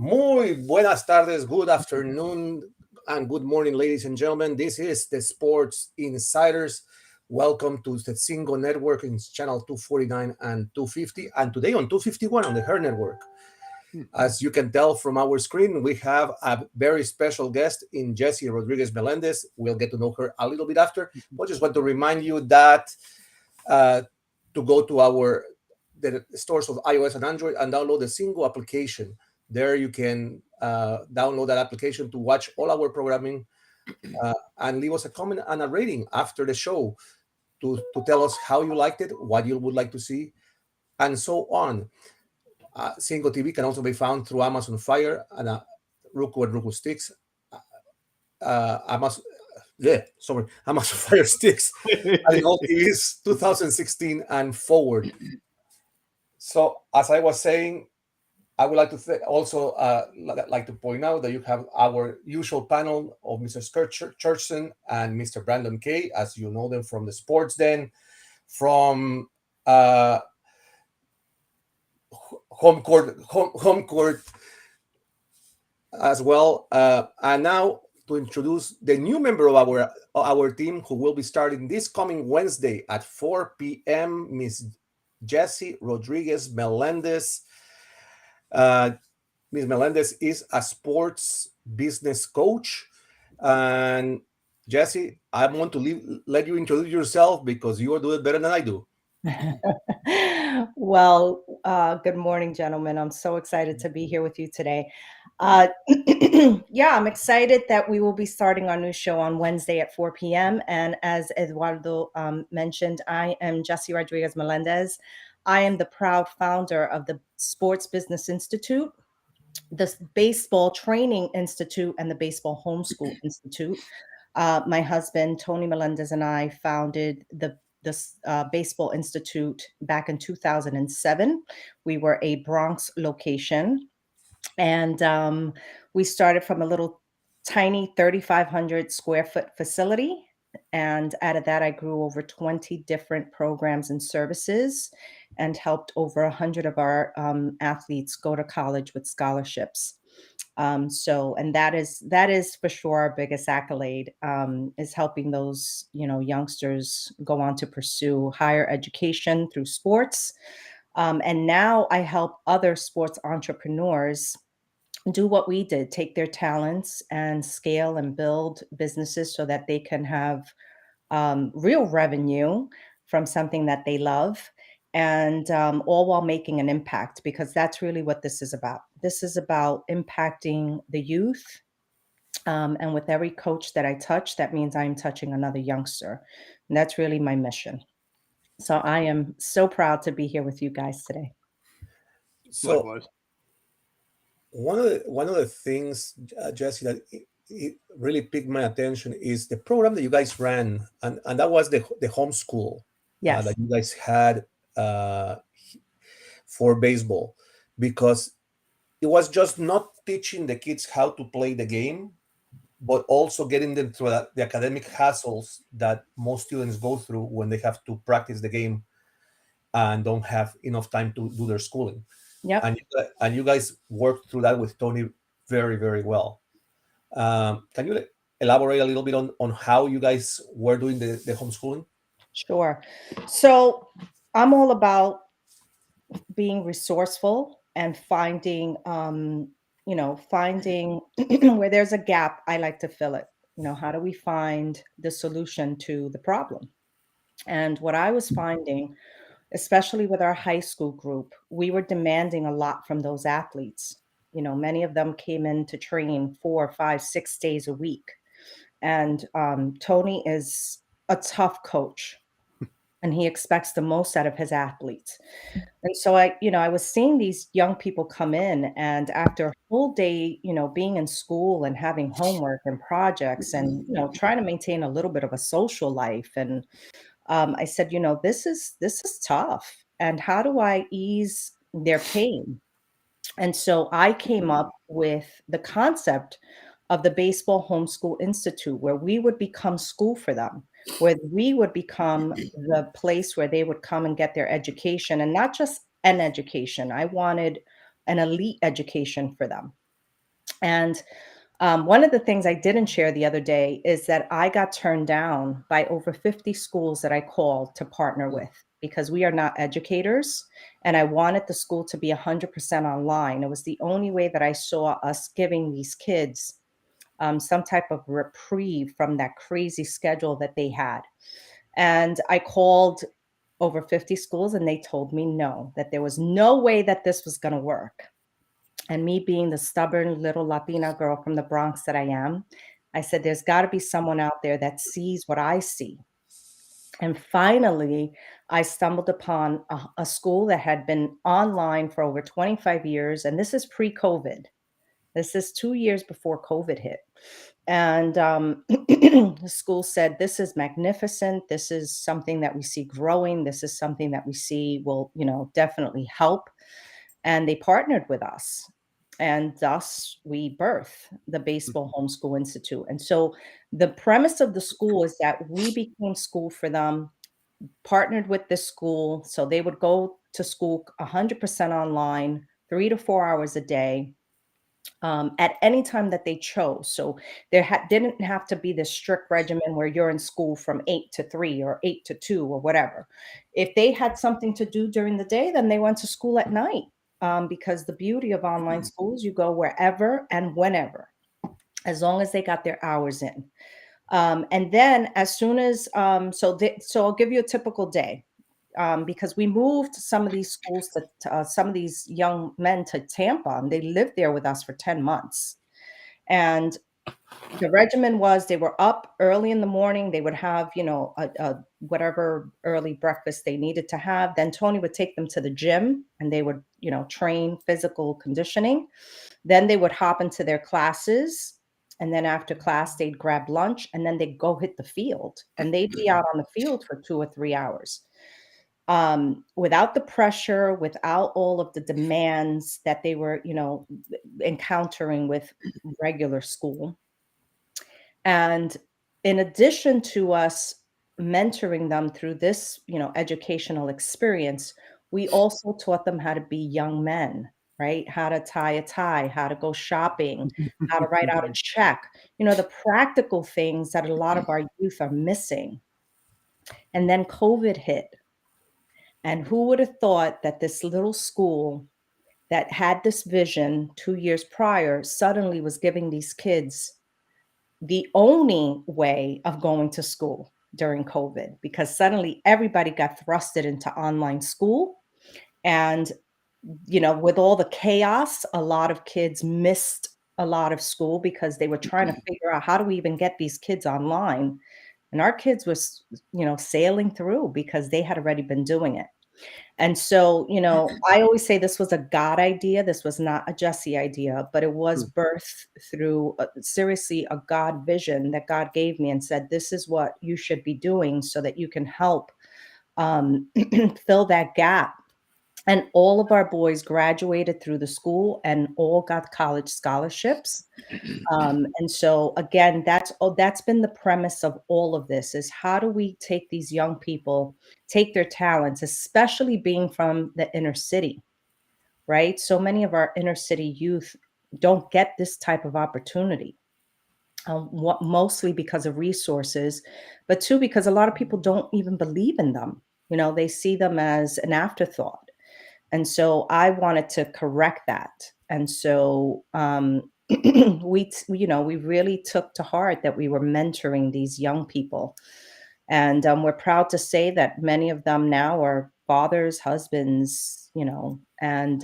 Muy buenas tardes, good afternoon, and good morning, ladies and gentlemen. This is the Sports Insiders. Welcome to the Single Network in channel 249 and 250, and today on 251 on the H.E.R Network. As you can tell from our screen, we have a very special guest in Jessy Rodriguez Melendez. We'll get to know her a little bit after. But just want to remind you that to go to the stores of iOS and Android and download the Single application. There you can download that application to watch all our programming and leave us a comment and a rating after the show to tell us how you liked it, what you would like to see, and so on. Single TV can also be found through Amazon Fire and Roku and Roku Sticks. Amazon Fire Sticks and all TVs 2016 and forward. So as I was saying, I would like to also like to point out that you have our usual panel of Mr. Churchson and Mr. Brandon Kay, as you know them from the Sports Den, from home court as well. And now to introduce the new member of our team who will be starting this coming Wednesday at 4 p.m., Miss Jessy Rodriguez Melendez. Ms. Melendez is a sports business coach. And Jessy, I want to let you introduce yourself because you are doing it better than I do. Well, good morning, gentlemen. I'm so excited to be here with you today. Yeah, I'm excited that we will be starting our new show on Wednesday at 4 p.m. And as Eduardo mentioned, I am Jessy Rodriguez Melendez. I am the proud founder of the Sports Business Institute, the Baseball Training Institute, and the Baseball Homeschool Institute. My husband, Tony Melendez, and I founded the Baseball Institute back in 2007. We were a Bronx location, and we started from a little tiny 3,500 square foot facility. And out of that, I grew over 20 different programs and services and helped over 100 of our athletes go to college with scholarships. And that is for sure our biggest accolade, is helping those youngsters go on to pursue higher education through sports. And now I help other sports entrepreneurs do what we did, take their talents and scale and build businesses so that they can have real revenue from something that they love, and all while making an impact, because that's really what this is about. This is about impacting the youth. And with every coach that I touch, that means I'm touching another youngster. And that's really my mission. So I am so proud to be here with you guys today. So one of the things, Jessy, that it really piqued my attention is the program that you guys ran, and that was the homeschool Yes. that you guys had for baseball, because it was just not teaching the kids how to play the game, but also getting them through the academic hassles that most students go through when they have to practice the game and don't have enough time to do their schooling. Yep. And you guys worked through that with Tony very, very well. Can you elaborate a little bit on how you guys were doing the homeschooling? Sure. So I'm all about being resourceful and finding finding where there's a gap. I like to fill it. How do we find the solution to the problem? And what I was finding, especially with our high school group, we were demanding a lot from those athletes. Many of them came in to train 4, 5, 6 days a week. And Tony is a tough coach, and he expects the most out of his athletes. And so I was seeing these young people come in, and after a full day, being in school and having homework and projects and, trying to maintain a little bit of a social life. And I said, this is tough. And how do I ease their pain? And so I came up with the concept of the Baseball Homeschool Institute, where we would become school for them, where we would become the place where they would come and get their education, and not just an education. I wanted an elite education for them. And one of the things I didn't share the other day is that I got turned down by over 50 schools that I called to partner with because we are not educators. And I wanted the school to be 100% online. It was the only way that I saw us giving these kids some type of reprieve from that crazy schedule that they had. And I called over 50 schools and they told me no, that there was no way that this was going to work. And me being the stubborn little Latina girl from the Bronx that I am, I said, there's got to be someone out there that sees what I see. And finally, I stumbled upon a school that had been online for over 25 years. And this is pre COVID. This is 2 years before COVID hit. And the school said, this is magnificent. This is something that we see growing. This is something that we see will, definitely help. And they partnered with us. And thus we birth the Baseball Homeschool Institute. And so the premise of the school is that we became school for them, partnered with this school. So they would go to school 100% online, 3 to 4 hours a day, at any time that they chose. So there didn't have to be this strict regimen where you're in school from 8 to 3 or 8 to 2 or whatever. If they had something to do during the day, then they went to school at night. Because the beauty of online schools, you go wherever and whenever, as long as they got their hours in. And then as soon as so I'll give you a typical day. Because we moved some of these schools some of these young men to Tampa, and they lived there with us for 10 months. And the regimen was they were up early in the morning. They would have, a whatever early breakfast they needed to have. Then Tony would take them to the gym and they would, train physical conditioning. Then they would hop into their classes. And then after class, they'd grab lunch and then they'd go hit the field and they'd be out on the field for 2 or 3 hours, without the pressure, without all of the demands that they were, encountering with regular school. And in addition to us mentoring them through this, educational experience, we also taught them how to be young men, right? How to tie a tie, how to go shopping, how to write out a check, the practical things that a lot of our youth are missing. And then COVID hit. And who would have thought that this little school that had this vision 2 years prior suddenly was giving these kids the only way of going to school during COVID, because suddenly everybody got thrusted into online school. And, with all the chaos, a lot of kids missed a lot of school because they were trying to figure out how do we even get these kids online. And our kids was, sailing through because they had already been doing it. And so, I always say this was a God idea. This was not a Jessy idea, but it was birthed through seriously a God vision that God gave me and said, this is what you should be doing so that you can help um, fill that gap. And all of our boys graduated through the school and all got college scholarships. And so again, that's been the premise of all of this is how do we take these young people, take their talents, especially being from the inner city, right? So many of our inner city youth don't get this type of opportunity. Mostly because of resources, but two, because a lot of people don't even believe in them. They see them as an afterthought. And so I wanted to correct that. And so we really took to heart that we were mentoring these young people. And we're proud to say that many of them now are fathers, husbands, and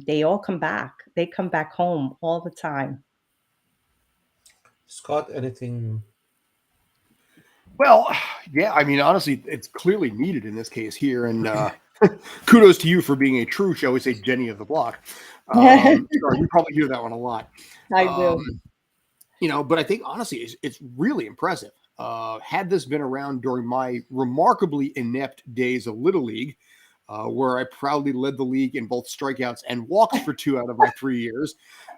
they all come back. They come back home all the time. Scott, anything? Well, yeah, I mean, honestly, it's clearly needed in this case here, and kudos to you for being a true, shall we say, Jenny of the block. Sorry, you probably hear that one a lot. I Um, do. but I think honestly, it's really impressive. Had this been around during my remarkably inept days of Little League, where I proudly led the league in both strikeouts and walks for 2 out of my 3 years,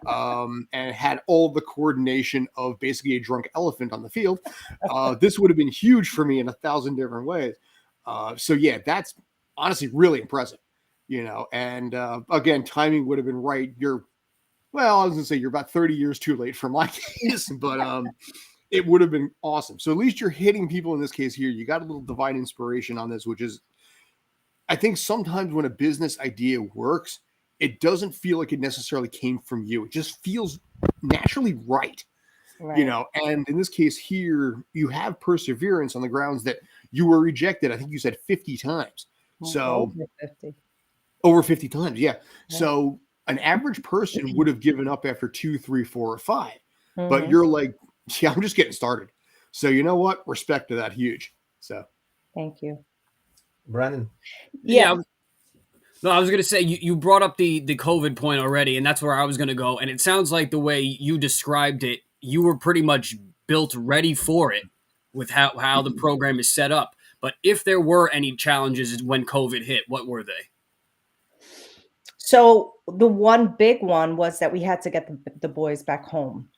and had all the coordination of basically a drunk elephant on the field, this would have been huge for me in 1,000 different ways. So yeah, that's honestly really impressive, and again, timing would have been right. You're Well, I was gonna say you're about 30 years too late for my case, but it would have been awesome. So at least you're hitting people in this case here. You got a little divine inspiration on this, which is, I think sometimes when a business idea works, it doesn't feel like it necessarily came from you. It just feels naturally right, you Right. know. And in this case here, you have perseverance on the grounds that you were rejected. I think you said 50 times. So Over 50. over 50 times, yeah. Yeah. So an average person would have given up after two, three, four, or five. But Hmm. you're like, yeah, I'm just getting started. So you know what? Respect to that, huge. So Thank you. Brandon. Yeah. Yeah, no, I was gonna say you brought up the COVID point already, and that's where I was gonna go. And it sounds like the way you described it, you were pretty much built ready for it with how the program is set up. But if there were any challenges when COVID hit, what were they? So the one big one was that we had to get the boys back home,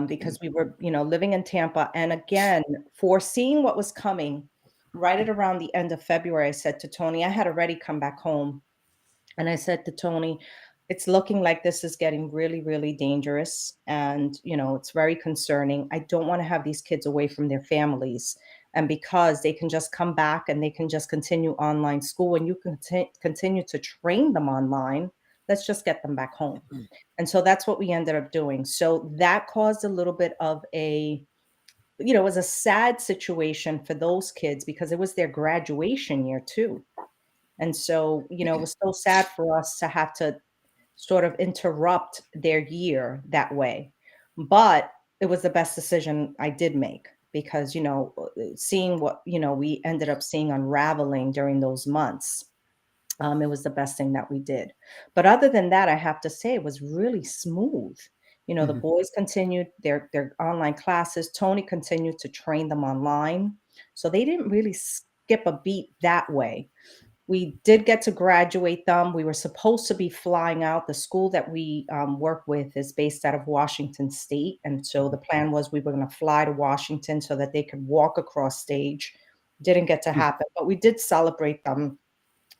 because we were, living in Tampa. And again, foreseeing what was coming, right at around the end of February, I said to Tony, I had already come back home. And I said to Tony, it's looking like this is getting really, really dangerous. And, it's very concerning. I don't want to have these kids away from their families. And because they can just come back and they can just continue online school and you can continue to train them online, let's just get them back home. And so that's what we ended up doing. So that caused a little bit of it was a sad situation for those kids because it was their graduation year too. And so, it was so sad for us to have to sort of interrupt their year that way. But it was the best decision I did make because, seeing what, we ended up seeing unraveling during those months, it was the best thing that we did. But other than that, I have to say it was really smooth. The mhm. boys continued their online classes. Tony continued to train them online. So they didn't really skip a beat that way. We did get to graduate them. We were supposed to be flying out. The school that we work with is based out of Washington State. And so the plan was we were going to fly to Washington so that they could walk across stage. Didn't get to happen, but we did celebrate them.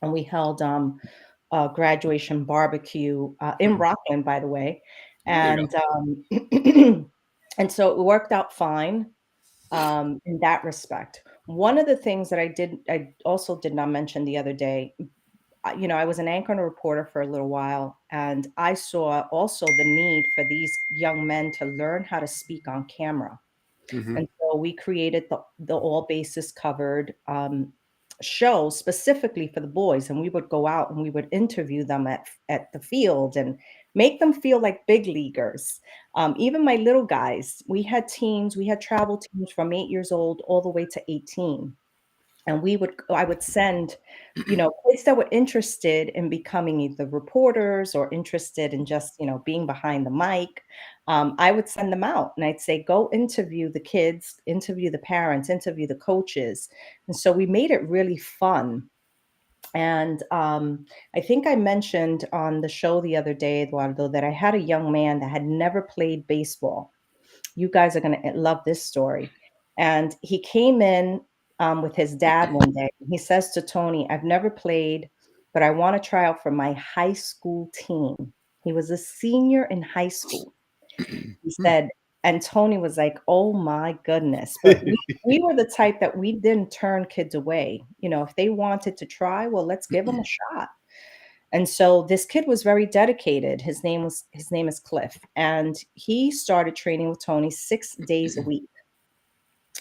And we held a graduation barbecue in Rockland, by the way. There you And and so it worked out fine in that respect. One of the things that I also did not mention the other day, I was an anchor and a reporter for a little while, and I saw also the need for these young men to learn how to speak on camera. go. And so we created the all bases covered show specifically for the boys, and we would go out and we would interview them at the field and make them feel like big leaguers. Even my little guys, we had travel teams from 8 years old all the way to 18, and I would send kids that were interested in becoming either reporters or interested in just being behind the mic. I would send them out and I'd say, go interview the kids, interview the parents, interview the coaches. And so we made it really fun. And I think I mentioned on the show the other day, Eduardo, that I had a young man that had never played baseball. You guys are going to love this story. And he came in with his dad one day. He says to Tony, I've never played, but I want to try out for my high school team. He was a senior in high school. He said, and Tony was like, oh my goodness. But we were the type that we didn't turn kids away. If they wanted to try, well, let's give them a shot. And so this kid was very dedicated. His name is Cliff, and he started training with Tony 6 days a week.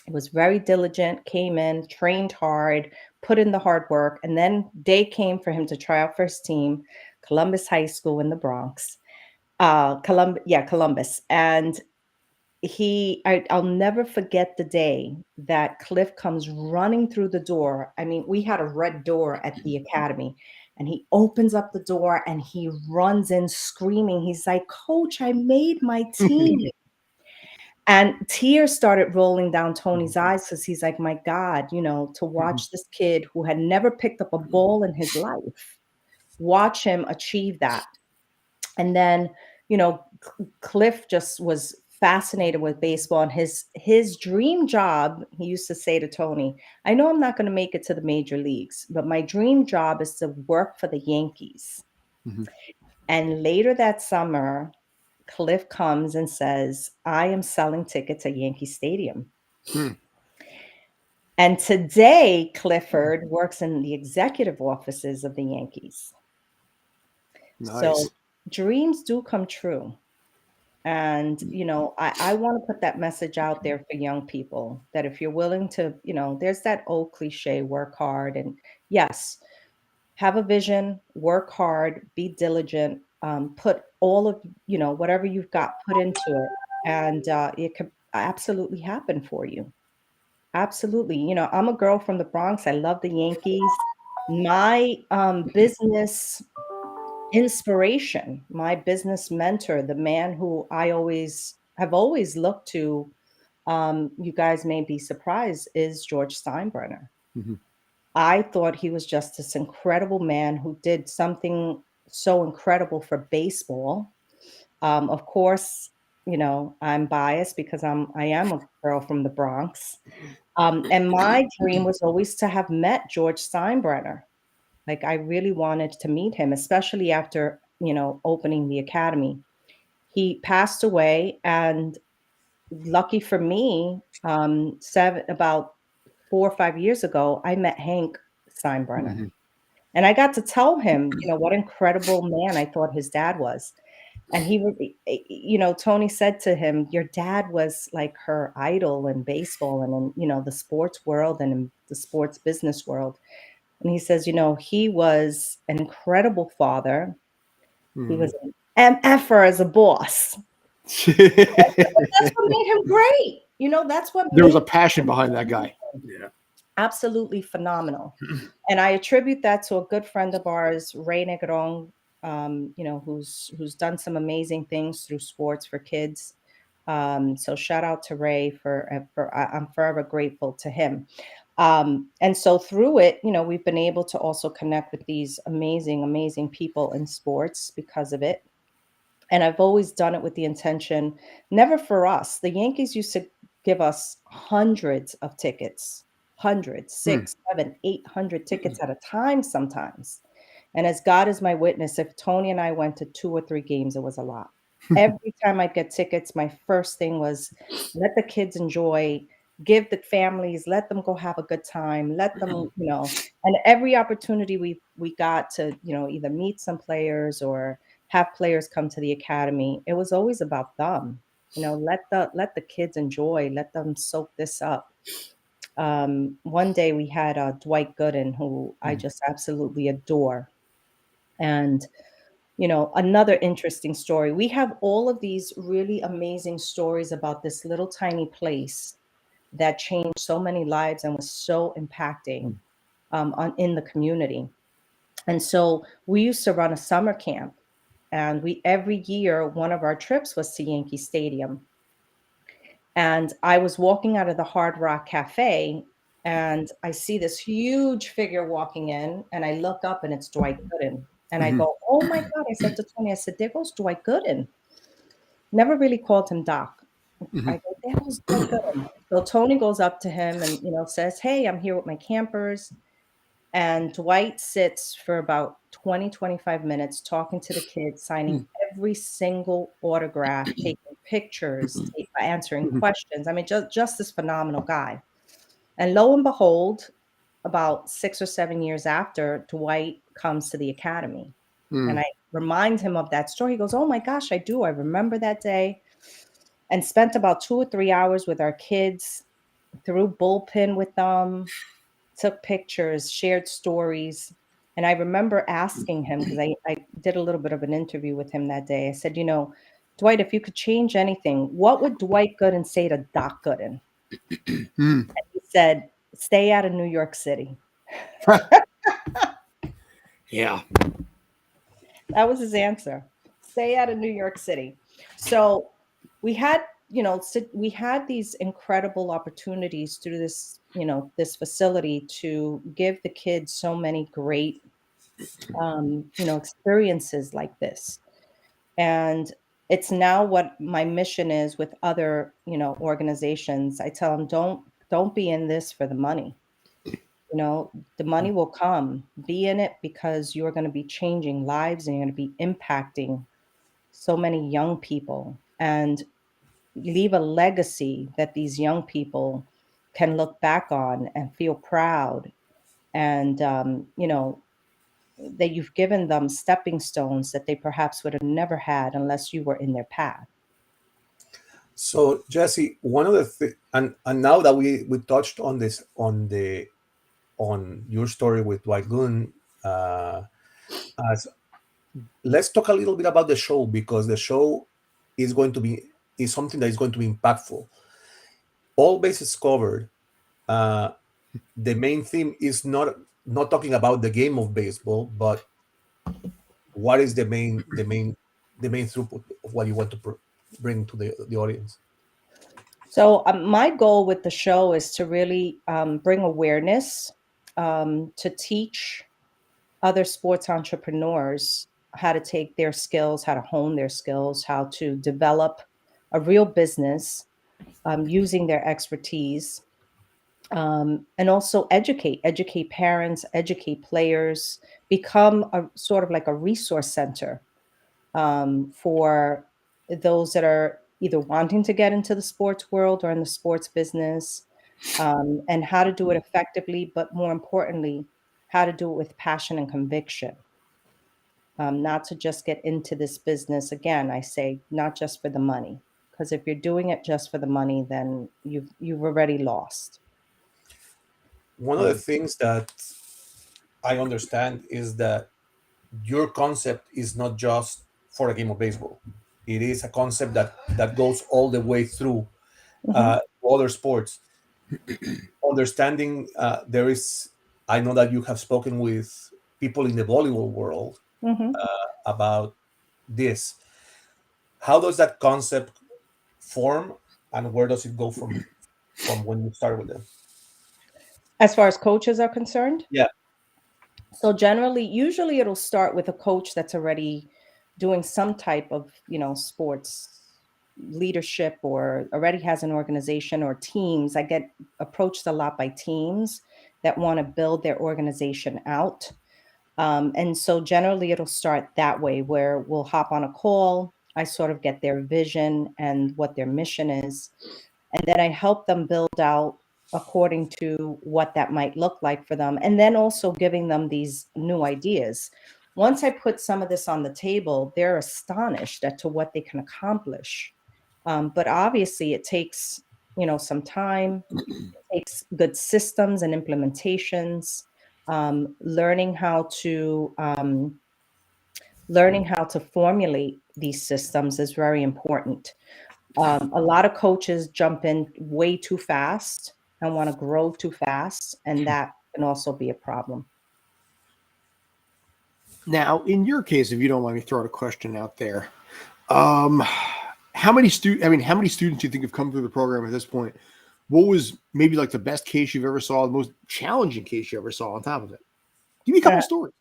He was very diligent, came in, trained hard, put in the hard work, and then day came for him to try out for his team, Columbus High School in the Bronx. Columbus. And I'll never forget the day that Cliff comes running through the door. I mean, we had a red door at the academy, and he opens up the door and he runs in screaming. He's like, Coach, I made my team. And tears started rolling down Tony's eyes because he's like, my God, to watch this kid who had never picked up a ball in his life, watch him achieve that. And then, Cliff just was fascinated with baseball, and his dream job, he used to say to Tony, I know I'm not going to make it to the major leagues, but my dream job is to work for the Yankees. Mhm. And later that summer, Cliff comes and says, I am selling tickets at Yankee Stadium. Hmm. And today, Clifford works in the executive offices of the Yankees. So Nice. dreams do come true. And, I want to put that message out there for young people that if you're willing to, there's that old cliche, work hard. And yes, have a vision, work hard, be diligent, put all of, whatever you've got put into it. And it could absolutely happen for you. Absolutely. I'm a girl from the Bronx. I love the Yankees. My business inspiration, my business mentor, the man who I always looked to, you guys may be surprised, is George Steinbrenner. Mhm. I thought he was just this incredible man who did something so incredible for baseball. Of course, I'm biased because I am a girl from the Bronx. And my dream was always to have met George Steinbrenner. Like I really wanted to meet him, especially after, opening the academy. He passed away, and lucky for me, about 4 or 5 years ago, I met Hank Steinbrenner. Mhm. And I got to tell him, what incredible man I thought his dad was. And he would Tony said to him, "Your dad was like her idol in baseball and in, the sports world and in the sports business world." And he says, he was an incredible father. He Mhm. was an MFer as a boss. But that's what made him great. That's what There was made a passion behind that guy. Yeah. absolutely phenomenal. And I attribute that to a good friend of ours, Ray Negron, who's done some amazing things through sports for kids. So shout out to Ray I'm forever grateful to him. And so through it, we've been able to also connect with these amazing, amazing people in sports because of it. And I've always done it with the intention, never for us. The Yankees used to give us hundreds of tickets, hundreds, Hmm. 6, 7, 800 tickets at a time sometimes. And as God is my witness, if Tony and I went to 2 or 3 games, it was a lot. Every time I'd get tickets, my first thing was let the kids enjoy, give the families, let them go have a good time, let them, and every opportunity we got to, either meet some players or have players come to the academy, it was always about them. Let the kids enjoy, let them soak this up. One day we had Dwight Gooden, who I Mhm. just absolutely adore. And, another interesting story. We have all of these really amazing stories about this little tiny place that changed so many lives and was so impacting in the community. And so we used to run a summer camp, and we every year one of our trips was to Yankee Stadium. And I was walking out of the Hard Rock Cafe, and I see this huge figure walking in, and I look up and it's Dwight Gooden. And I Mhm. go, "Oh my God." I said to Tony, I said, "There goes Dwight Gooden." Never really called him Doc. I Mhm. go, "There goes Dwight Gooden." So Tony goes up to him and, says, "Hey, I'm here with my campers." And Dwight sits for about 20, 25 minutes talking to the kids, signing every single autograph, taking pictures, answering Mhm. questions. I mean, just this phenomenal guy. And lo and behold, about 6 or 7 years after, Dwight comes to the academy. And Mhm. I remind him of that story. He goes, "Oh my gosh, I do. I remember that day." And spent about 2 or 3 hours with our kids, threw bullpen with them, took pictures, shared stories. And I remember asking him, because I did a little bit of an interview with him that day. I said, "Dwight, if you could change anything, what would Dwight Gooden say to Doc Gooden?" Mhm. He said, "Stay out of New York City." Yeah. That was his answer. Stay out of New York City. So we had, we had these incredible opportunities through this facility to give the kids so many great, experiences like this. And it's now what my mission is with other, organizations. I tell them, don't be in this for the money. The money will come. Be in it because you're going to be changing lives and you're going to be impacting so many young people and leave a legacy that these young people can look back on and feel proud, and that you've given them stepping stones that they perhaps would have never had unless you were in their path. So Jesse, one of the and now that we touched on this on your story with Dwight Gunn, uh, as let's talk a little bit about the show, because the show is going to be is something that is going to be impactful. All bases covered. Uh, the main theme is not talking about the game of baseball, but what is the main throughput of what you want to bring to the audience. So my goal with the show is to really bring awareness, to teach other sports entrepreneurs how to take their skills, how to hone their skills, how to develop a real business using their expertise, and also educate parents, educate players, become a sort of like a resource center for those that are either wanting to get into the sports world or in the sports business, and how to do it effectively, but more importantly, how to do it with passion and conviction. Not to just get into this business. Again, I say not just for the money, because if you're doing it just for the money, then you've already lost. One of the things that I understand is that your concept is not just for a game of baseball. It is a concept that goes all the way through Hmm. other sports. Understanding there is, I know that you have spoken with people in the volleyball world Hmm. about this. How does that concept form, and where does it go from when you start with them? As far as coaches are concerned, Yeah. so generally, usually it'll start with a coach that's already doing some type of, sports leadership, or already has an organization or teams. I get approached a lot by teams that want to build their organization out. And so generally it'll start that way, where we'll hop on a call. I sort of get their vision and what their mission is. And then I help them build out according to what that might look like for them. And then also giving them these new ideas. Once I put some of this on the table, they're astonished as to what they can accomplish. But obviously it takes, some time, takes good systems and implementations, learning how to formulate these systems is very important. A lot of coaches jump in way too fast and want to grow too fast, and that can also be a problem. Now, in your case, if you don't mind me throwing a question out there, um, how many students do you think have come through the program at this point? What was maybe like the best case you've ever saw, the most challenging case you ever saw on top of it? Give me a couple Uh, stories.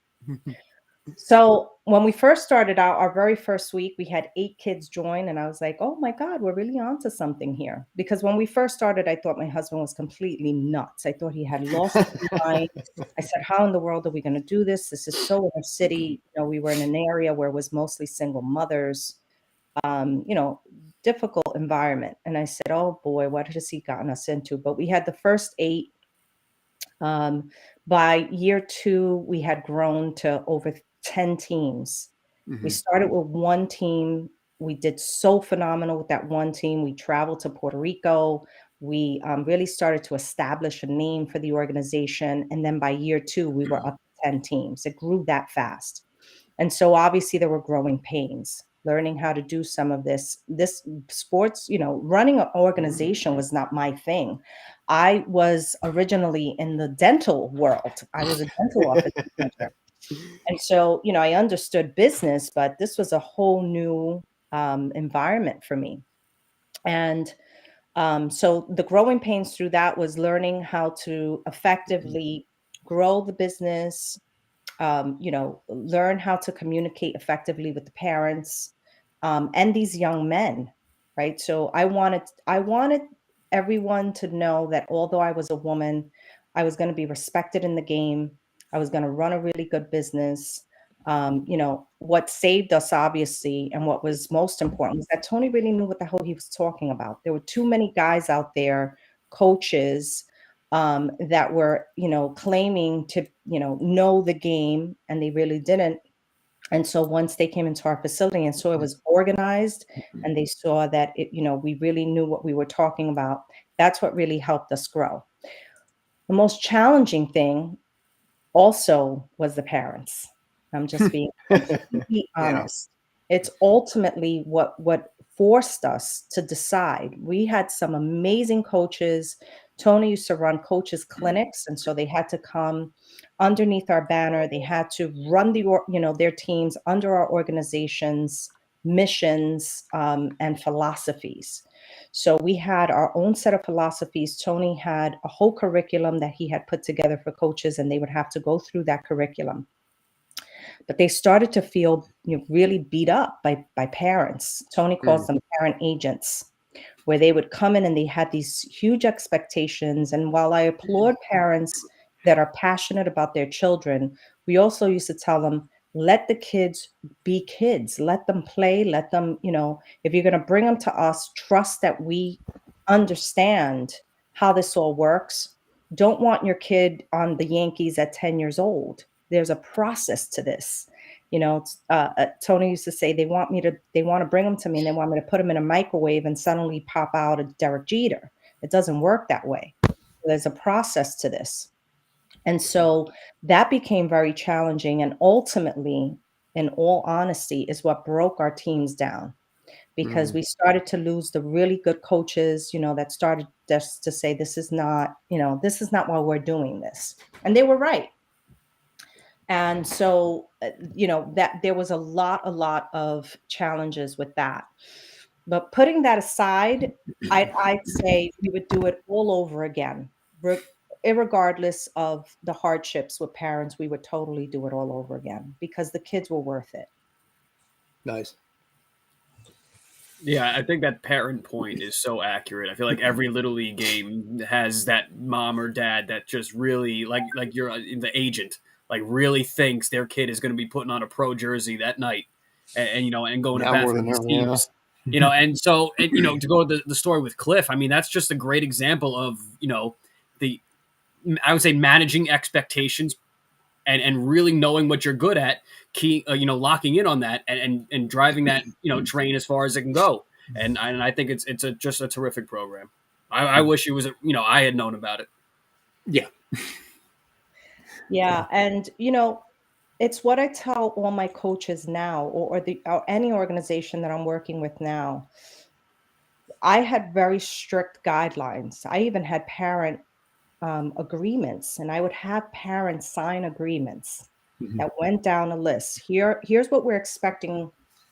So when we first started out, our very first week, we had 8 kids join, and I was like, "Oh my God, we're really onto something here." Because when we first started, I thought my husband was completely nuts. I thought he had lost his mind. I said, "How in the world are we going to do this? This is so inner city." We were in an area where it was mostly single mothers. Um, you know, Difficult environment. And I said, "Oh boy, what has he gotten us into?" But we had the first 8. Um, by year 2, we had grown to over 10 teams. We Mhm. started with one team. We did so phenomenal with that one team. We traveled to Puerto Rico. We really started to establish a name for the organization. And then by year 2, we were up to 10 teams. It grew that fast. And so obviously there were growing pains, learning how to do some of this sports, running an organization was not my thing. I was originally in the dental world. I was a dental office manager. And so, I understood business, but this was a whole new environment for me. And so the growing pains through that was learning how to effectively grow the business, learn how to communicate effectively with the parents, and these young men, right? So I wanted everyone to know that although I was a woman, I was going to be respected in the game. I was going to run a really good business. What saved us, obviously, and what was most important was that Tony really knew what the hell he was talking about. There were too many guys out there, coaches, that were, claiming to, know the game, and they really didn't. And so once they came into our facility and saw it was organized, and they saw that we really knew what we were talking about, that's what really helped us grow. The most challenging thing also was the parents. I'm just being completely Yeah. honest. It's ultimately what forced us to decide. We had some amazing coaches. Tony used to run coaches clinics, and so they had to come underneath our banner. They had to run their teams under our organization's missions, and philosophies. So we had our own set of philosophies. Tony had a whole curriculum that he had put together for coaches, and they would have to go through that curriculum. But they started to feel, really beat up by parents. Tony calls them parent agents, where they would come in and they had these huge expectations. And while I applaud parents that are passionate about their children, we also used to tell them, let the kids be kids, let them play, let them, if you're going to bring them to us, trust that we understand how this all works. Don't want your kid on the Yankees at 10 years old. There's a process to this. Tony used to say they want to bring them to me, and they want me to put them in a microwave and suddenly pop out a Derek Jeter. It doesn't work that way. There's a process to this. And so that became very challenging. And ultimately, in all honesty, is what broke our teams down, because we started to lose the really good coaches, that started just to say, this is not why we're doing this. And they were right. And so, that there was a lot of challenges with that. But putting that aside, I'd say we would do it all over again. Irregardless of the hardships with parents, we would totally do it all over again, because the kids were worth it. Nice. Yeah, I think that parent point is so accurate. I feel like every little league game has that mom or dad that just really like you're the agent, like really thinks their kid is going to be putting on a pro jersey that night, and going to Now bat more for than these ever, yeah. teams. And so to go to the story with Cliff, I mean that's just a great example of the I would say managing expectations and really knowing what you're good at, locking in on that and driving that, train as far as it can go. And I think it's just a terrific program. I wish it was, I had known about it. Yeah. Yeah. And, it's what I tell all my coaches now, or any organization that I'm working with now. I had very strict guidelines. I even had parent agreements, and I would have parents sign agreements that went down a list. Here's what we're expecting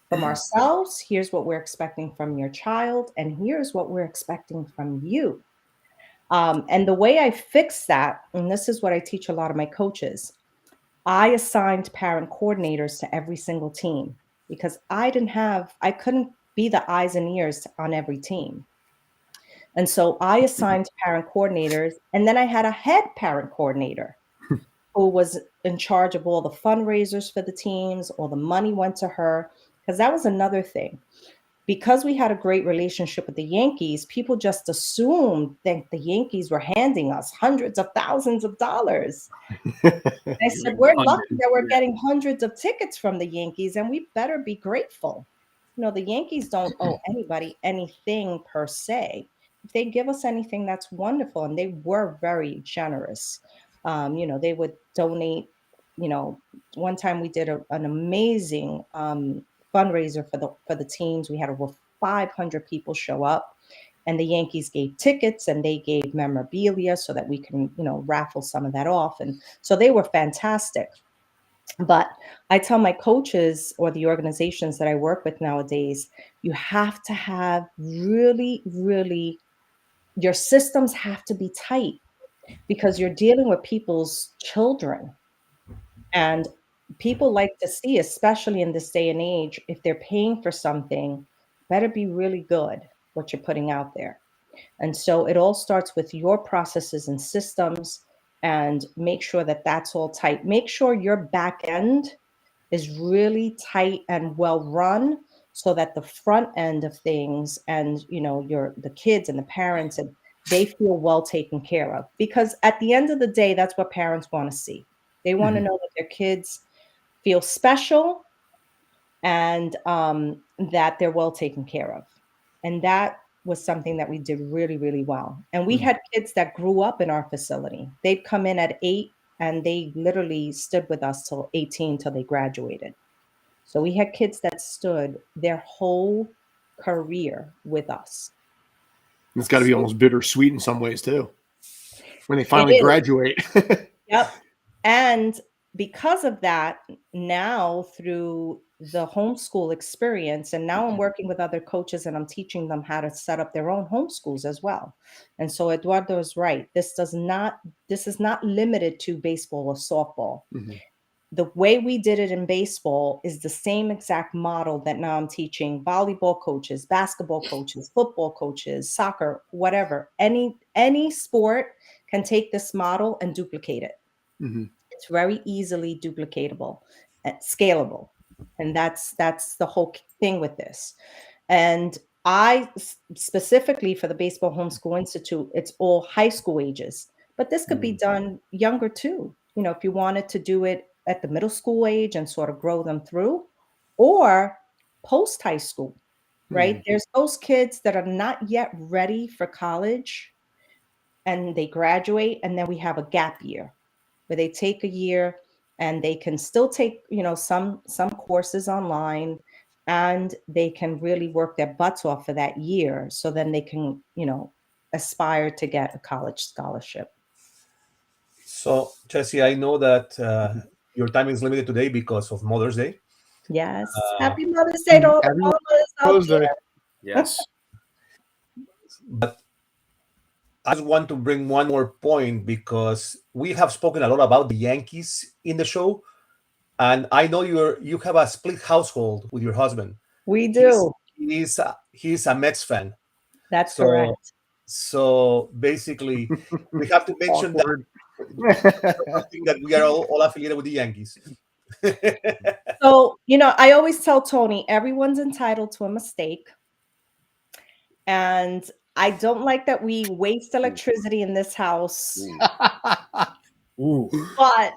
from ourselves. Here's what we're expecting from your child, and here's what we're expecting from you. And the way I fix that, and this is what I teach a lot of my coaches, I assigned parent coordinators to every single team, because I couldn't be the eyes and ears on every team. And so I assigned parent coordinators, and then I had a head parent coordinator who was in charge of all the fundraisers for the teams. All the money went to her, because that was another thing. Because we had a great relationship with the Yankees, people just assumed that the Yankees were handing us hundreds of thousands of dollars. I said, we're lucky that we're getting hundreds of tickets from the Yankees, and we better be grateful. The Yankees don't owe anybody anything per se. If they give us anything, that's wonderful. And they were very generous. They would donate. One time we did an amazing fundraiser for the teams. We had over 500 people show up. And the Yankees gave tickets, and they gave memorabilia so that we can, raffle some of that off. And so they were fantastic. But I tell my coaches, or the organizations that I work with nowadays, you have to have really, really, your systems have to be tight, because you're dealing with people's children. And people like to see, especially in this day and age, if they're paying for something, better be really good what you're putting out there. And so it all starts with your processes and systems, and make sure that that's all tight. Make sure your back end is really tight and well run, so that the front end of things, and the kids and the parents, and they feel well taken care of, because at the end of the day, that's what parents want to see. They want to Mhm. know that their kids feel special, and that they're well taken care of. And that was something that we did really, really well. And we Mhm. had kids that grew up in our facility. They'd come in at 8, and they literally stood with us till 18, till they graduated. So we had kids that stood their whole career with us. It's got to be So almost bittersweet in some ways too when they it finally is. graduate. Yep. And because of that, now through the homeschool experience, and now I'm working with other coaches and I'm teaching them how to set up their own homeschools as well. And so Eduardo is right. This is not limited to baseball or softball. Mhm. The way we did it in baseball is the same exact model that now I'm teaching volleyball coaches, basketball coaches, football coaches, soccer, whatever. Any sport can take this model and duplicate it. Mhm. It's very easily duplicatable and scalable. And that's the whole thing with this. And specifically for the Baseball Homeschool Institute, it's all high school ages, but this could be Mhm. done younger too. If you wanted to do it at the middle school age and sort of grow them through, or post high school, right? Mhm. There's those kids that are not yet ready for college, and they graduate, and then we have a gap year where they take a year, and they can still take some courses online, and they can really work their butts off for that year, so then they can aspire to get a college scholarship. So, Jesse, I know that Mhm. your time is limited today because of Mother's Day. Yes, Uh, happy Mother's Day to all the Happy mamas out Mother's Day. there. Yes. but I just want to bring one more point because we have spoken a lot about the Yankees in the show, and I know you have a split household with your husband. We He's do. he's a Mets fan, That's so correct. basically we have to mention that Awkward. one thing that we are all affiliated with the Yankees. So, I always tell Tony, everyone's entitled to a mistake. And I don't like that we waste electricity in this house. Ooh. But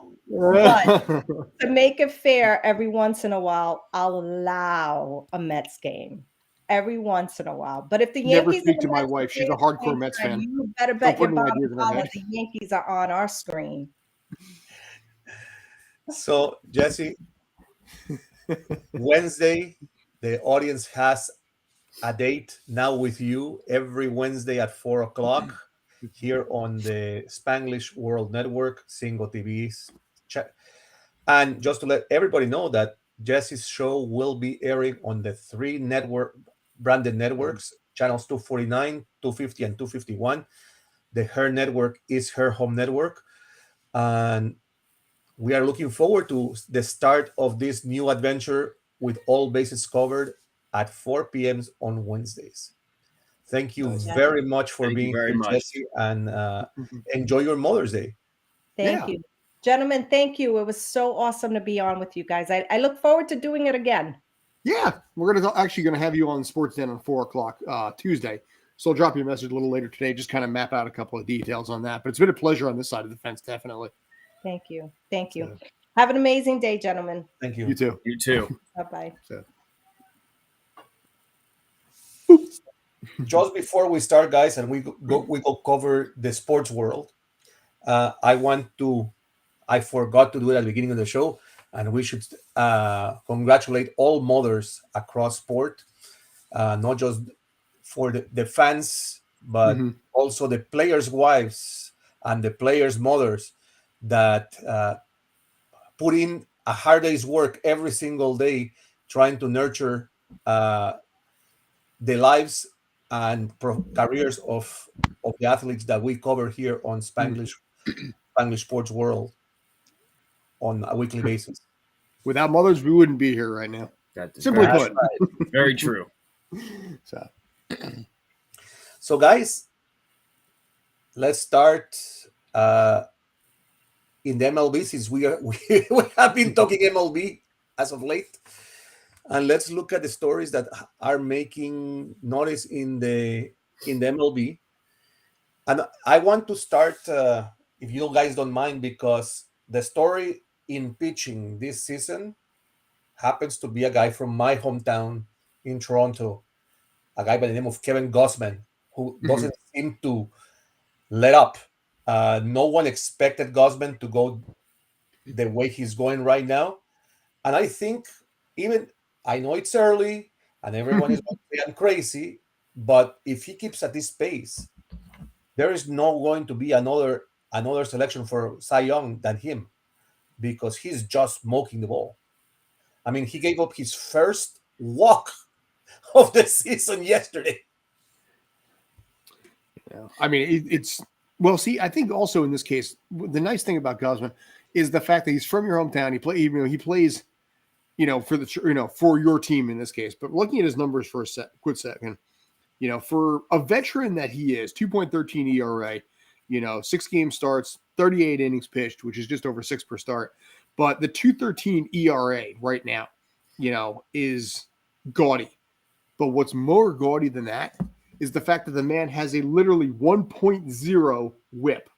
to make it fair, every once in a while, I'll allow a Mets game. Every once in a while. But if the Never Yankees and speak the to my Mets are wife. She's playing a at the hardcore same Mets time, fan. you better Don't bet put your any bottom ideas in her dollar head. the Yankees are on our screen. So, Jesse, Wednesday, the audience has a date now with you every Wednesday at 4 o'clock here on the Spanglish World Network, Single TV's. And just to let everybody know that Jesse's show will be airing on the three network branded networks, channels 249, 250, and 251. The Her network is her home network. And we are looking forward to the start of this new adventure with all bases covered at 4 p.m. on Wednesdays. Thank you Nice. Yes. very much for Thank you being very here, much. Jesse, and enjoy your Mother's Day. Thank Yeah. you. Gentlemen, thank you. It was so awesome to be on with you guys. I look forward to doing it again. Yeah. We're actually gonna have you on Sports Den on 4 o'clock Tuesday. So I'll drop you a message a little later today, just kind of map out a couple of details on that. But it's been a pleasure on this side of the fence, definitely. Thank you. Thank you. So, Have an amazing day, gentlemen. Thank you. you too. You too. Bye-bye. So. Just before we start, guys, and we go cover the sports world. I forgot to do it at the beginning of the show, and we should congratulate all mothers across sport, not just for the fans, but Mm-hmm. also the players' wives and the players' mothers that put in a hard day's work every single day trying to nurture uh, the lives and careers of the athletes that we cover here on Spanglish Sports World on a weekly basis. Without mothers, we wouldn't be here right now. That is Simply very That's put. true. Very true. So. So, guys, let's start uh, in the MLB since we have been talking MLB as of late. And let's look at the stories that are making notice in the MLB. And I want to start, if you guys don't mind, because the story in pitching this season happens to be a guy from my hometown in Toronto, a guy by the name of Kevin Gossman, who Mhm. doesn't seem to let up. No one expected Gossman to go the way he's going right now. And I think, even I know it's early and everyone is going to say I'm crazy, but if he keeps at this pace, there is not going to be another selection for Cy Young than him, because he's just smoking the ball. I mean, he gave up his first walk of the season yesterday. Yeah. I mean, it's well. See, I think also in this case, the nice thing about Gosman is the fact that he's from your hometown. He plays, for for your team in this case. But looking at his numbers for a quick second, for a veteran that he is, 2.13 ERA, 6 game starts, 38 innings pitched, which is just over 6 per start. But the 2.13 ERA right now, is gaudy. But what's more gaudy than that is the fact that the man has a literally 1.0 whip,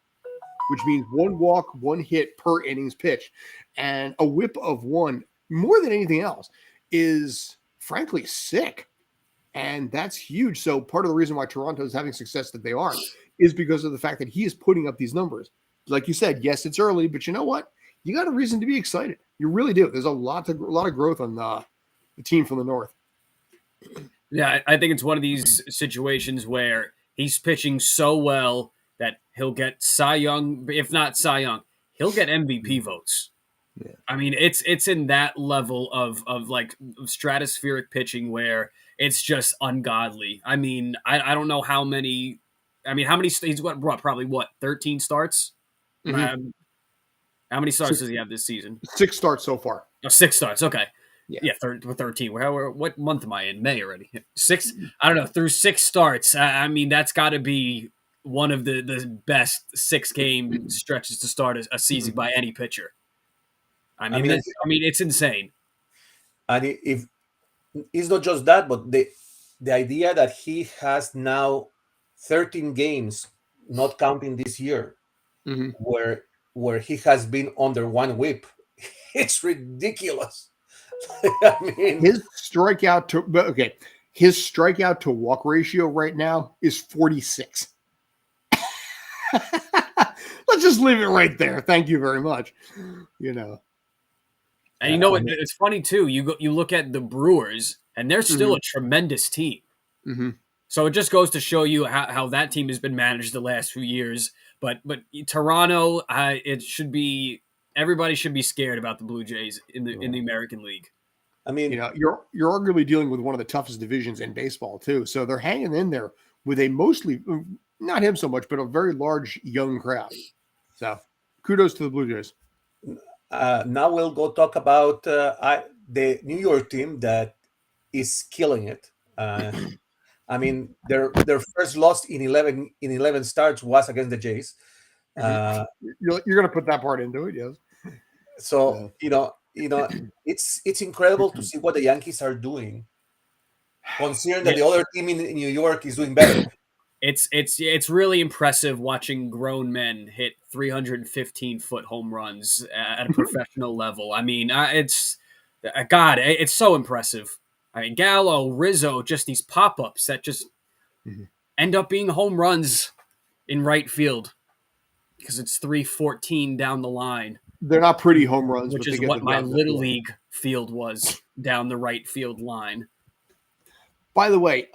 which means 1 walk, 1 hit per innings pitched. And a whip of 1, more than anything else, is frankly sick. And that's huge. So part of the reason why Toronto is having success that they are is because of the fact that he is putting up these numbers. Like you said, yes, it's early, but you know what? You got a reason to be excited. You really do. There's a lot of growth on the team from the north. Yeah, I think it's one of these situations where he's pitching so well that he'll get Cy Young, if not Cy Young, he'll get MVP votes. Yeah. I mean, it's in that level of like stratospheric pitching where it's just ungodly. I mean, I don't know how many. I mean, how many? He's probably 13 starts. Mm-hmm. How many starts Six, does he have this season? 6 starts so far. Oh, 6 starts. Okay. Yeah. Yeah, 13. What month am I in? May already. 6. I don't know. Through 6 starts. I mean, that's got to be one of the best 6 game stretches to start a season by any pitcher. I I mean, mean, it's insane. and if it's not just that, but the idea that he has now 13 games, not counting this year, Mm-hmm. where he has been under 1 whip, it's ridiculous. I mean, His strikeout to walk ratio right now is 46. Let's just leave it right there. Thank you very much. And it's funny too. You look at the Brewers, and they're still a tremendous team. Mm-hmm. So it just goes to show you how that team has been managed the last few years. But Toronto, it should be everybody should be scared about the Blue Jays in the American League. I mean, you're arguably dealing with one of the toughest divisions in baseball too. So they're hanging in there with a mostly, not him so much, but a very large young crowd. So kudos to the Blue Jays. now we'll go talk about the New York team that is killing it. I mean, their first loss in 11 starts was against the Jays. You're going to put that part into it, yes. So it's incredible to see what the Yankees are doing, considering that the other team in New York is doing better. It's really impressive watching grown men hit 315-foot home runs at a professional level. I mean, it's so impressive. I mean, Gallo, Rizzo, just these pop-ups that just end up being home runs in right field because it's 314 down the line. They're not pretty home runs, which is what my little league field was down the right field line. By the way,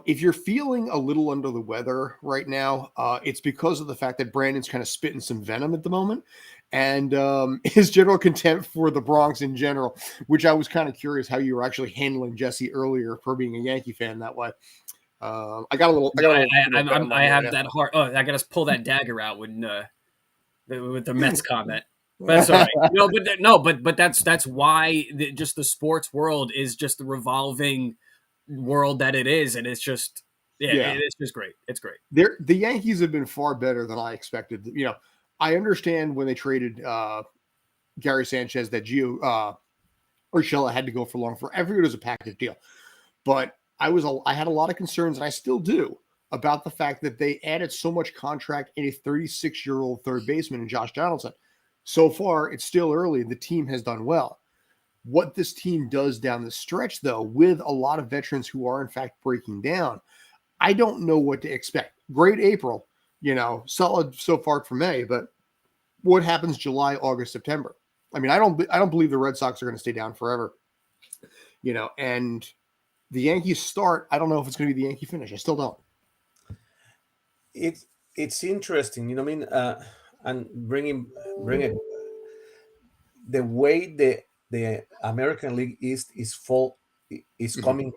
if you're feeling a little under the weather right now, it's because of the fact that Brandon's kind of spitting some venom at the moment, and his general contempt for the Bronx in general, which I was kind of curious how you were actually handling Jessy earlier for being a Yankee fan that way. I got a little. I have that heart. Oh, I got to pull that dagger out with the Mets comment. But that's all right. But that's why just the sports world is just the revolving world that it is, and it's just it's just great. It's great. The Yankees have been far better than I expected. I understand when they traded Gary Sanchez that Urshela had to go for long. For I figured it was a package deal, but I had a lot of concerns, and I still do, about the fact that they added so much contract in a 36-year-old third baseman in Josh Donaldson. So far, it's still early. The team has done well. What this team does down the stretch, though, with a lot of veterans who are in fact breaking down, I don't know what to expect. Great April, solid so far for May, but what happens July, August, September? I mean, I don't believe the Red Sox are going to stay down forever. And the Yankees start, I don't know if it's going to be the Yankee finish. I still don't. It's interesting, I mean, and bring it the way the American League East is coming.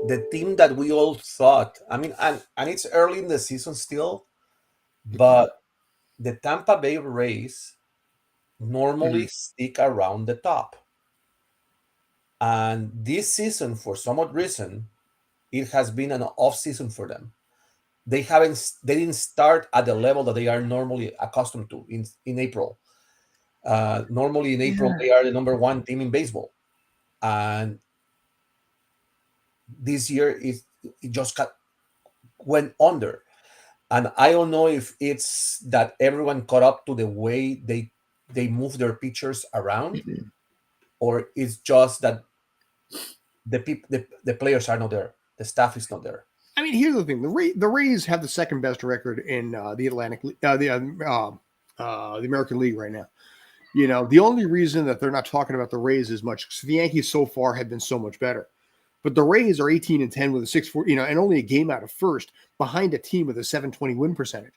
The team that we all thought, I mean, and it's early in the season still, but the Tampa Bay Rays normally stick around the top. And this season, for some odd reason, it has been an off season for them. They didn't start at the level that they are normally accustomed to in April. Normally in April they are the number one team in baseball, and this year it just went under. And I don't know if it's that everyone caught up to the way they move their pitchers around, or it's just that the players are not there, the staff is not there. I mean, here's the thing: the Rays have the second best record in the American League right now. The only reason that they're not talking about the Rays as much because the Yankees so far have been so much better. But the Rays are 18-10 with a 6.4, and only a game out of first behind a team with a 720 win percentage.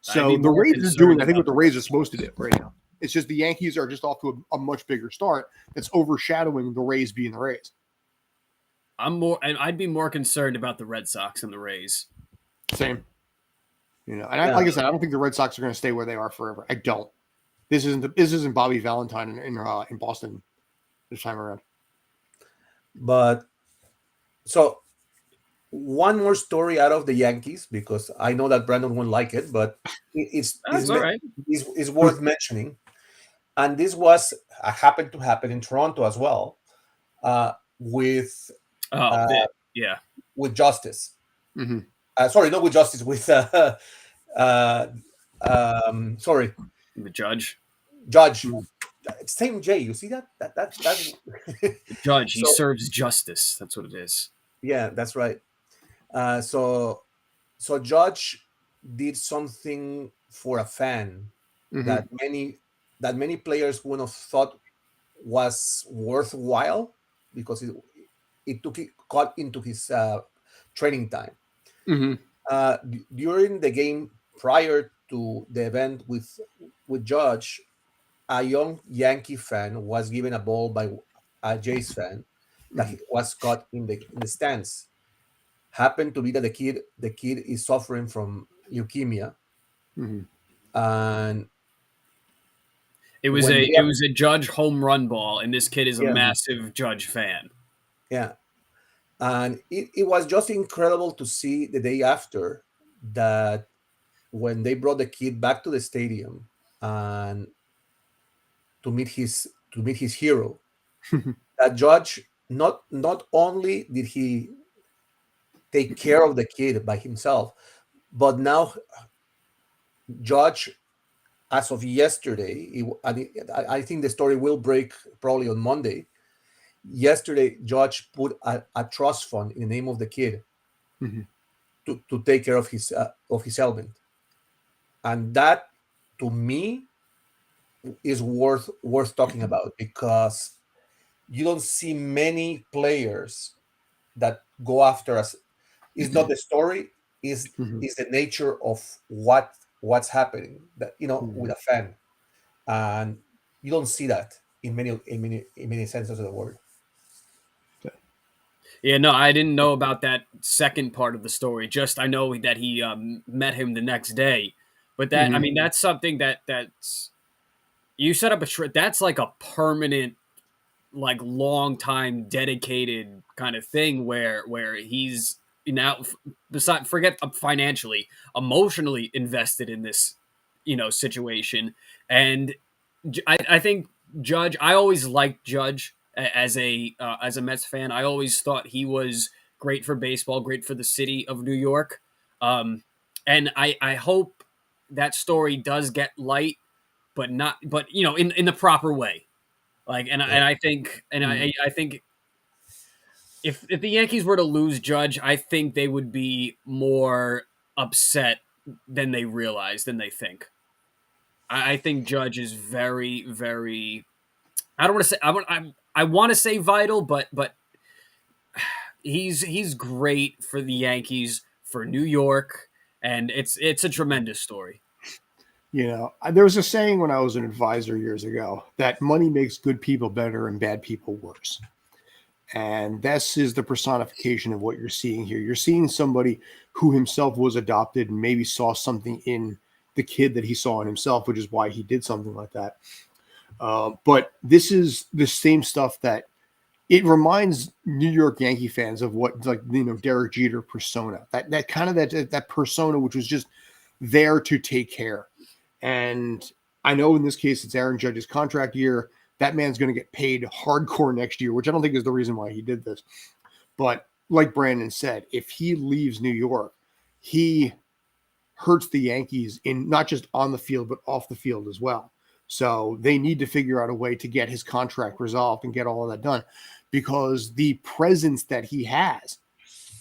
So the Rays are doing, I think, what the Rays are supposed to do right now. It's just the Yankees are just off to a much bigger start that's overshadowing the Rays being the Rays. I'd be more concerned about the Red Sox than the Rays. Same. Like I said, I don't think the Red Sox are going to stay where they are forever. I don't. This isn't Bobby Valentine in Boston this time around. But so one more story out of the Yankees, because I know that Brandon won't like it, but it's all right. It's worth mentioning. And this happened to happen in Toronto as well, with with Justice. Mm-hmm. Sorry, not with Justice, with sorry, The Judge. Same J. You see that? That's Judge. He serves justice. That's what it is. Yeah, that's right. So Judge did something for a fan that many players wouldn't have thought was worthwhile, because it got into his training time. During the game prior to the event with Judge, a young Yankee fan was given a ball by a Jays fan that was caught in the stands. Happened to be that the kid is suffering from leukemia, and it was a Judge home run ball, and this kid is a massive Judge fan. Yeah, and it was just incredible to see the day after that, when they brought the kid back to the stadium and to meet his hero, that Judge not only did he take care of the kid by himself, but now Judge, as of yesterday, I think the story will break probably on Monday. Yesterday, Judge put a trust fund in the name of the kid to take care of his ailment, and that, to me, is worth talking about, because you don't see many players that go after us. It's not the story, is the nature of what's happening, that with a fan, and you don't see that in many senses of the word. Yeah, no, I didn't know about that second part of the story. Just I know that he met him the next day, but that I mean that's something that's you set up that's like a permanent, like long time dedicated kind of thing where he's now, besides forget financially, emotionally invested in this situation. And I think Judge. I always liked Judge as a Mets fan. I always thought he was great for baseball, great for the city of New York. And I hope that story does get light, but not, but in the proper way. Like, and I think, and I think if the Yankees were to lose Judge, I think they would be more upset than they realize, than they think. I think Judge is very, very. I don't want to say I want to say vital, but he's great for the Yankees, for New York, and it's a tremendous story. There was a saying when I was an advisor years ago that money makes good people better and bad people worse. And this is the personification of what you're seeing here. You're seeing somebody who himself was adopted and maybe saw something in the kid that he saw in himself, which is why he did something like that. But this is the same stuff that it reminds New York Yankee fans of what, Derek Jeter persona, that kind of that persona, which was just there to take care. And I know in this case, it's Aaron Judge's contract year. That man's going to get paid hardcore next year, which I don't think is the reason why he did this. But like Brandon said, if he leaves New York, he hurts the Yankees in not just on the field, but off the field as well. So they need to figure out a way to get his contract resolved and get all of that done, because the presence that he has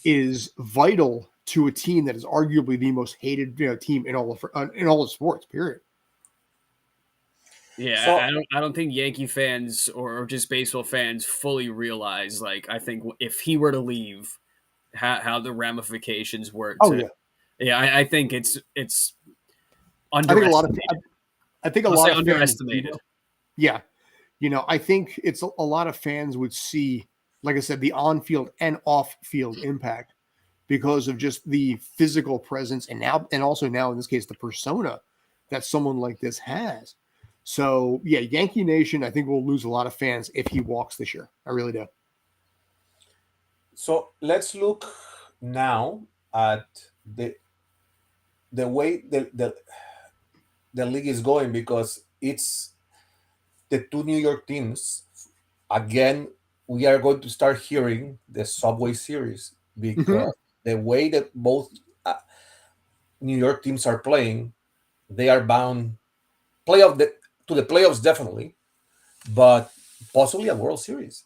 is vital to a team that is arguably the most hated team in all of sports, period. Yeah, So I don't think Yankee fans or just baseball fans fully realize. Like, I think if he were to leave, how the ramifications were. I think it's underestimated. I think a I'll lot say of underestimated. Fans, I think it's a lot of fans would see, like I said, the on-field and off-field impact because of just the physical presence and also now in this case the persona that someone like this has. So Yankee Nation, I think will lose a lot of fans if he walks this year. I really do. so let's look now at the way the league is going, because it's the two New York teams. Again, we are going to start hearing the Subway Series, because the way that both New York teams are playing, they are bound to the playoffs definitely, but possibly a World Series.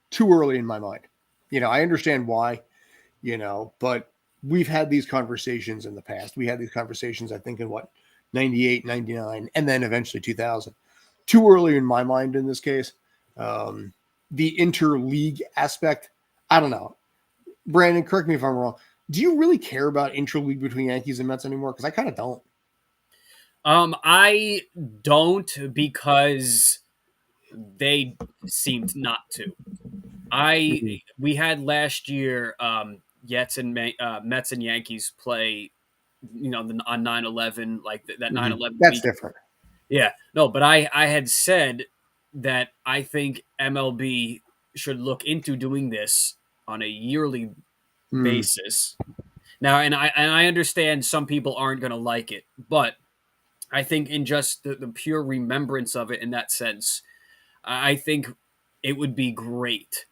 Too early in my mind. I understand why, but we've had these conversations in the past. We had these conversations, I think, in 98, 99, and then eventually 2000. Too early in my mind in this case. The interleague aspect, I don't know. Brandon, correct me if I'm wrong. Do you really care about interleague between Yankees and Mets anymore? Because I kind of don't. I don't, because they seemed not to. We had last year Mets and Yankees play, on 9/11, like that 9/11 That's week. different. Yeah, no, but I had said that I think MLB should look into doing this on a yearly basis. Now, and I understand some people aren't going to like it, but I think in just the pure remembrance of it in that sense, I think it would be great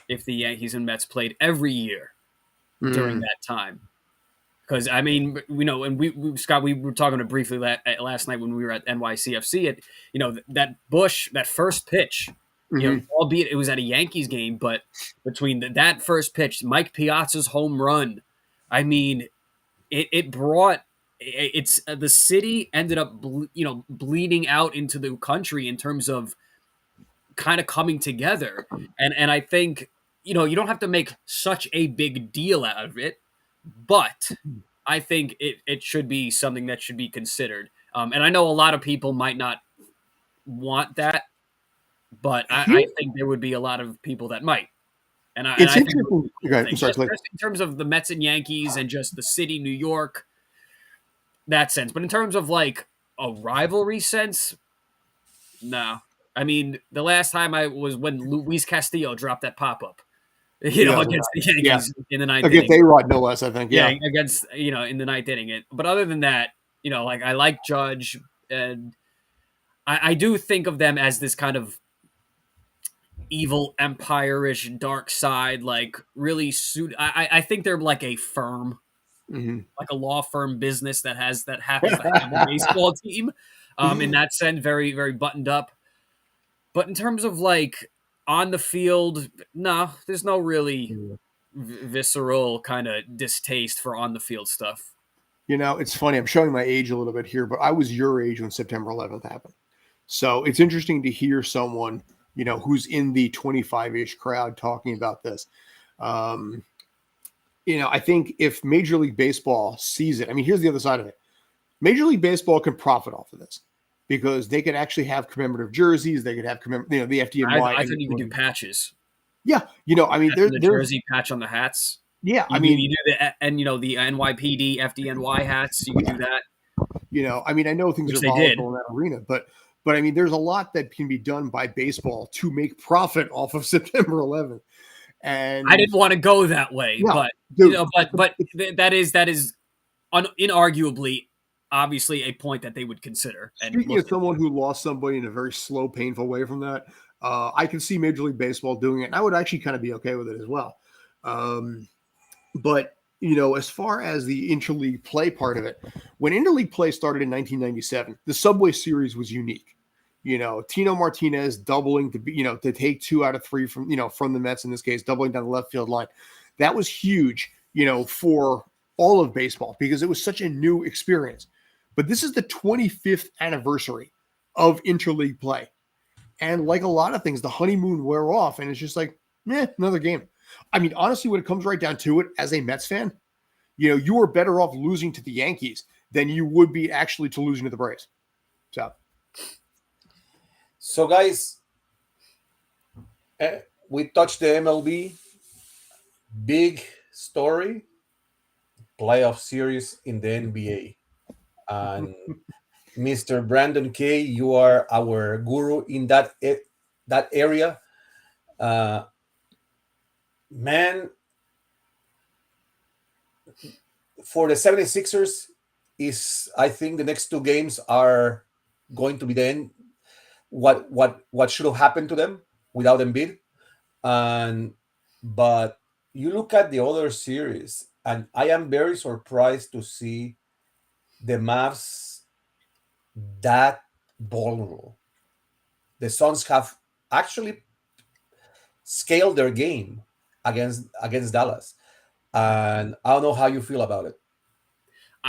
if the Yankees and Mets played every year during that time. Because, I mean, and Scott, we were talking briefly last night when we were at NYCFC. That first pitch, albeit it was at a Yankees game, but between that first pitch, Mike Piazza's home run, I mean, it brought it's the city ended up bleeding out into the country in terms of kind of coming together, and I think you don't have to make such a big deal out of it, but I think it should be something that should be considered. And I know a lot of people might not want that, but I think there would be a lot of people that might. And I think interesting. just in terms of the Mets and Yankees and just the city, New York, that sense. But in terms of like a rivalry sense, no. I mean, the last time I was when Luis Castillo dropped that pop up, against the Yankees in the ninth inning. Against A-Rod, no less, I think. Yeah, against in the ninth inning. But other than that, like I like Judge, and I do think of them as this kind of evil empire-ish dark side, like really suit. I think they're like a firm, Mhm. like a law firm business that happens to have a baseball team. In that sense, very very buttoned up. But in terms of like on the field, no, there's no really visceral kind of distaste for on the field stuff. It's funny. I'm showing my age a little bit here, but I was your age when September 11th happened. So it's interesting to hear someone, who's in the 25-ish crowd talking about this. Um, I think if Major League Baseball sees it, I mean, here's the other side of it. Major League Baseball can profit off of this because they could actually have commemorative jerseys. They could have the FDNY. I think you could do patches. Yeah, I mean, The jersey patch on the hats. Yeah, you do the and the NYPD FDNY hats. You could do that. I mean, I know things Which are they did. volatile in that arena, but I mean, there's a lot that can be done by baseball to make profit off of September 11th. And I didn't want to go that way, No, but dude. but that is inarguably, obviously, a point that they would consider. And Speaking of someone who lost somebody in a very slow, painful way from that, I can see Major League Baseball doing it, and I would actually kind of be okay with it as well. But as far as the interleague play part of it, when interleague play started in 1997, the Subway Series was unique. Tino Martinez doubling to take 2 out of 3 from the Mets in this case, doubling down the left field line. That was huge, for all of baseball because it was such a new experience. But this is the 25th anniversary of interleague play. And like a lot of things, the honeymoon wore off and it's just like, another game. I mean, honestly, when it comes right down to it, as a Mets fan, you are better off losing to the Yankees than you would be actually to losing to the Braves. So guys, we touched the MLB. Big story, playoff series in the NBA. And Mr. Brandon Kay, you are our guru in that area. Man, for the 76ers, I think the next 2 games are going to be the end. What should have happened to them without Embiid. But you look at the other series, and I am very surprised to see the Mavs that vulnerable. The Suns have actually scaled their game against Dallas, and I don't know how you feel about it.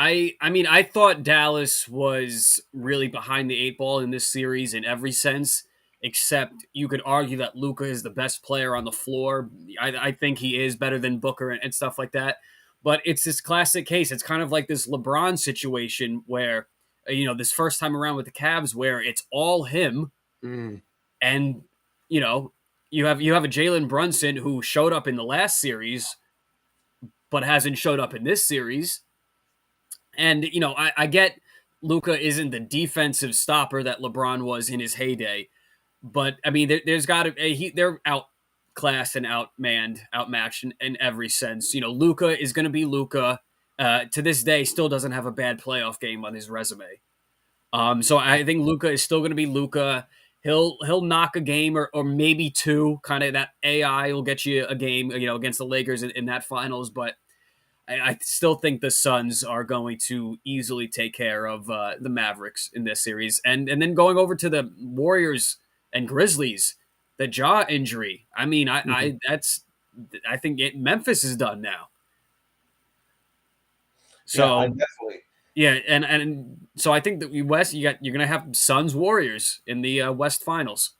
I mean, I thought Dallas was really behind the 8 ball in this series in every sense, except you could argue that Luka is the best player on the floor. I think he is better than Booker and stuff like that. But it's this classic case. It's kind of like this LeBron situation where, this first time around with the Cavs where it's all him. And, you know, you have a Jalen Brunson who showed up in the last series, but hasn't showed up in this series. And, I get Luka isn't the defensive stopper that LeBron was in his heyday. But, I mean, there's got to they're outclassed and outmatched in every sense. Luka is going to be Luka. To this day, still doesn't have a bad playoff game on his resume. So I think Luka is still going to be Luka. He'll knock a game or maybe 2. Kind of that AI will get you a game, against the Lakers in that finals. But I still think the Suns are going to easily take care of the Mavericks in this series. And then going over to the Warriors and Grizzlies, the jaw injury. I mean, I think Memphis is done now. So Yeah, I definitely. yeah, and so I think that West you're gonna have Suns Warriors in the West Finals.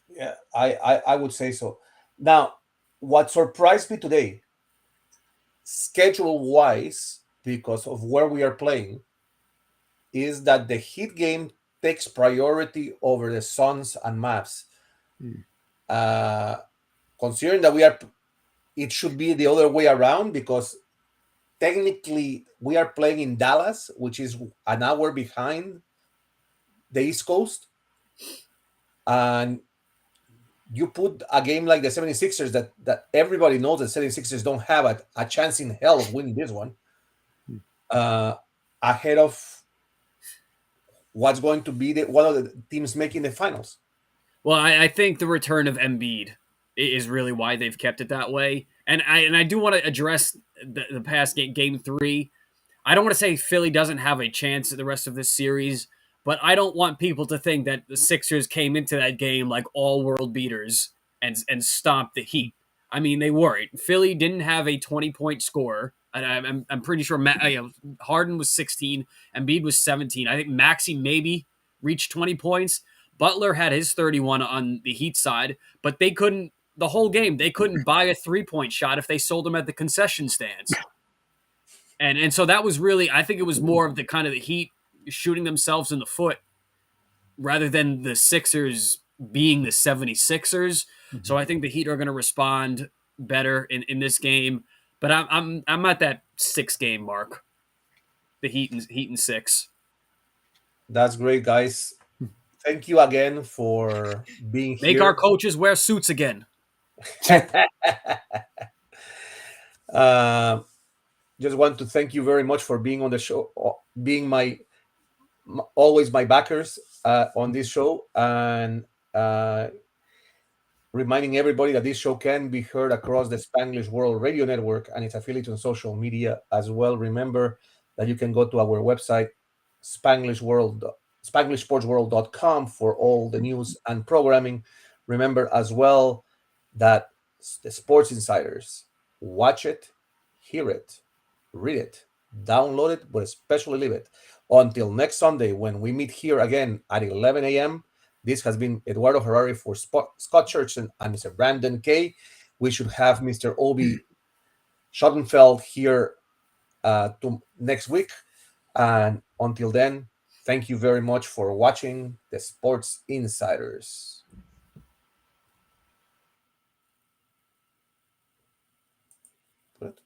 Yeah, I would say so. Now, what surprised me today, schedule wise, because of where we are playing, is that the Heat game takes priority over the Suns and Mavs. Uh, Considering that it should be the other way around because technically we are playing in Dallas, which is an hour behind the East Coast. And you put a game like the 76ers that everybody knows the 76ers don't have a chance in hell of winning this one, ahead of what's going to be one of the teams making the finals. Well, I think the return of Embiid is really why they've kept it that way. And I do want to address the past game three. I don't want to say Philly doesn't have a chance at the rest of this series, but I don't want people to think that the Sixers came into that game like all world beaters and stomped the Heat. I mean, they weren't. Philly didn't have a 20-point scorer. And I'm pretty sure Harden was 16, Embiid was 17. I think Maxey maybe reached 20 points. Butler had his 31 on the Heat side, but they couldn't, the whole game, they couldn't buy a 3-point shot if they sold them at the concession stands. And so that was really, I think it was more of the kind of the Heat shooting themselves in the foot rather than the Sixers being the 76ers. So I think the Heat are going to respond better in this game. But I'm at that 6-game mark. The Heat and 6. That's great, guys. Thank you again for being Make here. our coaches wear suits again. Just want to thank you very much for being on the show, being always my backers on this show, and reminding everybody that this show can be heard across the Spanglish World Radio Network and its affiliates on social media as well. Remember that you can go to our website, SpanglishSportsWorld.com, for all the news and programming. Remember as well that the Sports Insiders, watch it, hear it, read it, download it, but especially live it. Until next Sunday, when we meet here again at 11 a.m., this has been Eduardo Ferrari for Scott Churchton and Mr. Brandon Kay. We should have Mr. Obi Schottenfeld here next week. And until then, thank you very much for watching the Sports Insiders. Good.